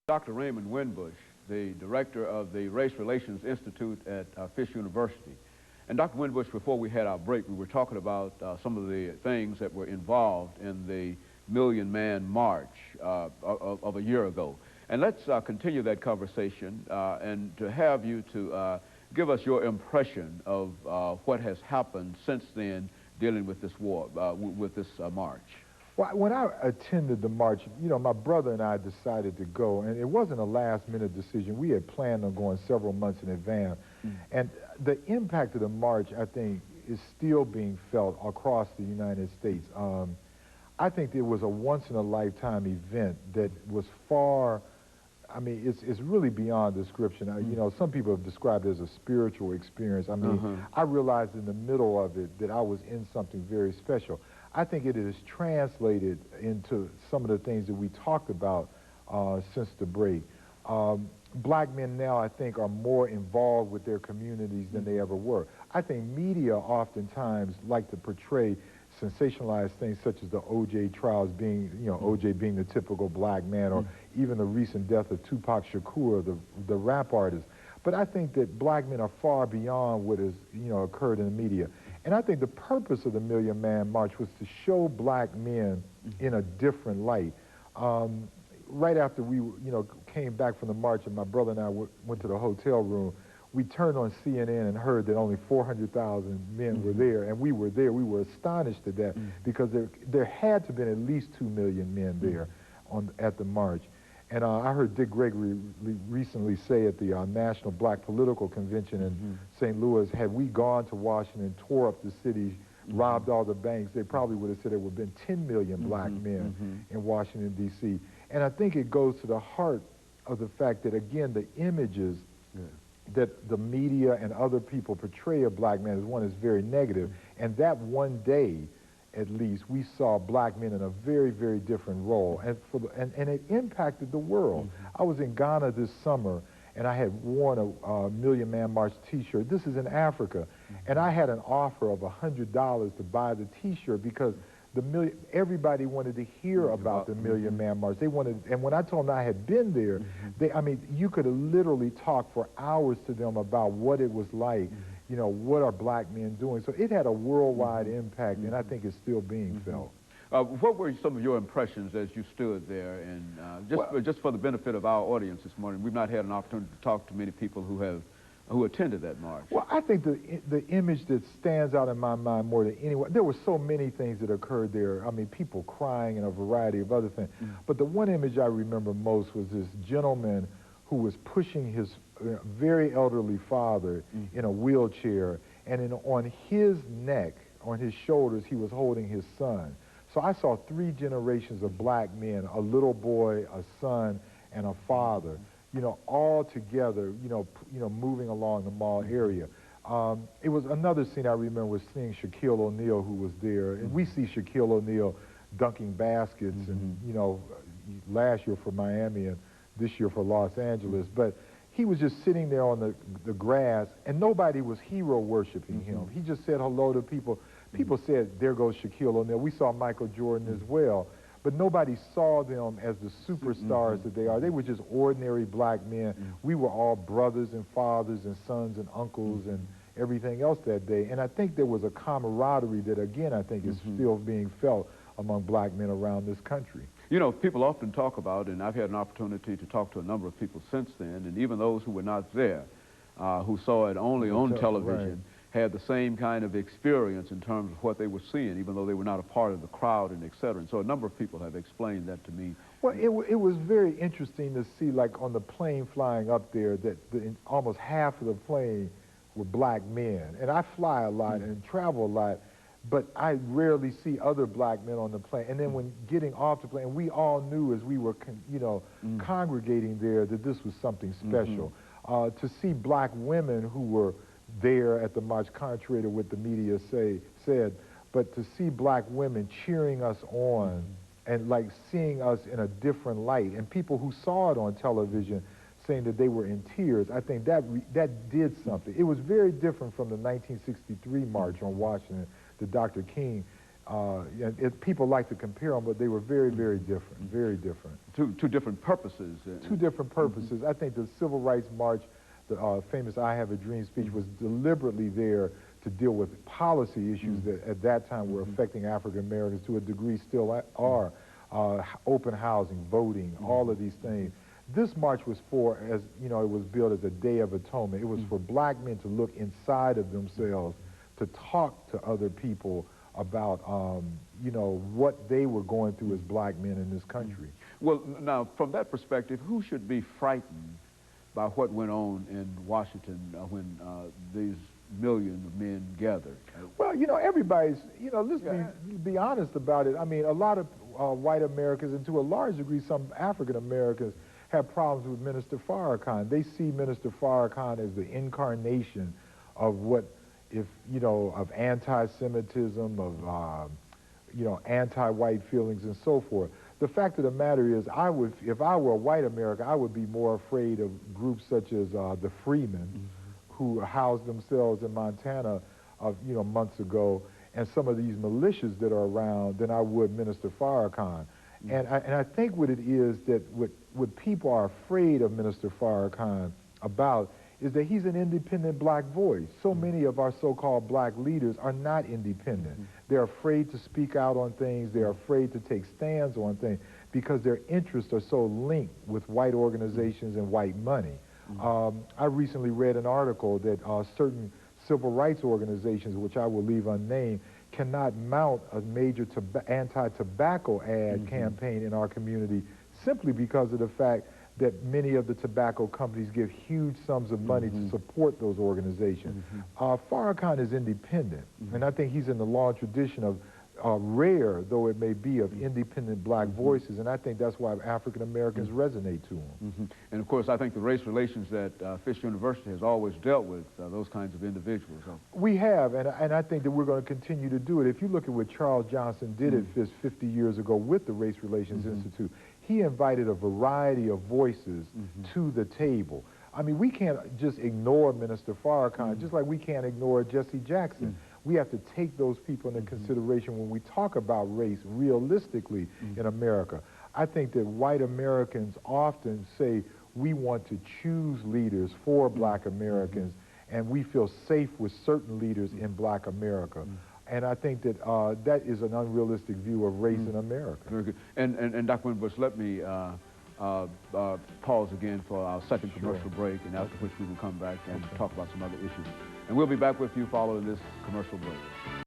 Dr. RWinbush, the director of the Race Relations Institute at Fisk University. And Dr. Winbush, before we had our break, we were talking about some of the things that were involved in the Million Man March of a year ago. And let's continue that conversation and to have you to give us your impression of what has happened since then dealing with this war, with this march. Well, when I attended the march, you know, my brother and I decided to go, and it wasn't a last-minute decision. We had planned on going several months in advance. And the impact of the march, I think, is still being felt across the United States. I think it was a once-in-a-lifetime event that was far, I mean, it's really beyond description. You know, some people have described it as a spiritual experience. I mean, I realized in the middle of it that I was in something very special. I think it is translated into some of the things that we talked about since the break. Black men now, I think, are more involved with their communities than they ever were. I think media oftentimes like to portray sensationalized things such as the O.J. trials being, you know, O.J. being the typical black man, or even the recent death of Tupac Shakur, the rap artist. But I think that black men are far beyond what has, you know, occurred in the media. And I think the purpose of the Million Man March was to show black men in a different light. Right after we, you know, came back from the march and my brother and I went to the hotel room, we turned on CNN and heard that only 400,000 men were there, and we were there. We were astonished at that because there had to have been at least 2 million men there at the march. And I heard Dick Gregory recently say at the National Black Political Convention in St. Louis, had we gone to Washington, tore up the city, robbed all the banks, they probably would have said there would have been 10 million black men in Washington, D.C. And I think it goes to the heart of the fact that, again, the images that the media and other people portray of black men as one is very negative. And that one day, at least, we saw black men in a very, very different role, and it impacted the world. I was in Ghana this summer, and I had worn a Million Man March T-shirt. This is in Africa, and I had an offer of $100 to buy the T-shirt because everybody wanted to hear about the Million Man March. They wanted, and when I told them I had been there, I mean, you could have literally talked for hours to them about what it was like. You know, what are black men doing? So it had a worldwide impact, and I think it's still being felt. What were some of your impressions as you stood there? And just for the benefit of our audience this morning, we've not had an opportunity to talk to many people who attended that march. Well, I think the image that stands out in my mind more than anyone, there were so many things that occurred there. I mean, people crying and a variety of other things. But the one image I remember most was this gentleman who was pushing his very elderly father in a wheelchair, and on his neck, on his shoulders, he was holding his son. So I saw 3 generations of black men, a little boy, a son, and a father, you know, all together, you know, moving along the mall area. It was another scene I remember was seeing Shaquille O'Neal, who was there, and we see Shaquille O'Neal dunking baskets, and, you know, last year for Miami and this year for Los Angeles, but he was just sitting there on the grass, and nobody was hero worshiping him. He just said hello to people. People said, there goes Shaquille O'Neal. We saw Michael Jordan as well, but nobody saw them as the superstars that they are. They were just ordinary black men. We were all brothers and fathers and sons and uncles and everything else that day, and I think there was a camaraderie that, again, I think is still being felt among black men around this country. You know, people often talk about, and I've had an opportunity to talk to a number of people since then, and even those who were not there, who saw it only on television, had the same kind of experience in terms of what they were seeing, even though they were not a part of the crowd and et cetera. And so a number of people have explained that to me. Well, it was very interesting to see, like on the plane flying up there, that almost half of the plane were black men. And I fly a lot and travel a lot, but I rarely see other black men on the plane. And then when getting off the plane, we all knew as we were, you know, congregating there that this was something special. To see black women who were there at the march, contrary to what the media said, but to see black women cheering us on and like seeing us in a different light, and people who saw it on television saying that they were in tears, I think that did something. It was very different from the 1963 march on Washington that Dr. King People like to compare them, but they were very, very different, very different. Two different purposes. Two different purposes. I think the Civil Rights March, the famous I Have a Dream speech, was deliberately there to deal with policy issues that at that time were affecting African Americans, to a degree still are. Open housing, voting, all of these things. This march was for, as you know, it was billed as a Day of Atonement. It was for black men to look inside of themselves, to talk to other people about, you know, what they were going through as black men in this country. Well, now, from that perspective, who should be frightened by what went on in Washington when these millions of men gathered? Well, you know, everybody's, you know, let's be honest about it. I mean, a lot of white Americans, and to a large degree some African Americans, have problems with Minister Farrakhan. They see Minister Farrakhan as the incarnation of what, if, you know, of anti-Semitism, of, you know, anti-white feelings and so forth. The fact of the matter is, if I were a white American, I would be more afraid of groups such as the Freemen, who housed themselves in Montana, you know, months ago, and some of these militias that are around, than I would Minister Farrakhan. And I think what it is that what people are afraid of Minister Farrakhan about is that he's an independent black voice. So many of our so-called black leaders are not independent. They're afraid to speak out on things. They're afraid to take stands on things because their interests are so linked with white organizations and white money. I recently read an article that certain civil rights organizations, which I will leave unnamed, cannot mount a major anti-tobacco ad campaign in our community simply because of the fact that many of the tobacco companies give huge sums of money to support those organizations. Farrakhan is independent, and I think he's in the long tradition of rare, though it may be, of independent black voices, and I think that's why African Americans resonate to him. And of course, I think the race relations that Fisk University has always dealt with those kinds of individuals. We have, and I think that we're going to continue to do it. If you look at what Charles Johnson did at Fisk 50 years ago with the Race Relations Institute, he invited a variety of voices to the table. I mean, we can't just ignore Minister Farrakhan, just like we can't ignore Jesse Jackson. We have to take those people into consideration when we talk about race realistically in America. I think that white Americans often say we want to choose leaders for black Americans, and we feel safe with certain leaders in black America. And I think that that is an unrealistic view of race in America. Very good. And Dr. Winbush, let me pause again for our second commercial break, and after which we will come back and talk about some other issues. And we'll be back with you following this commercial break.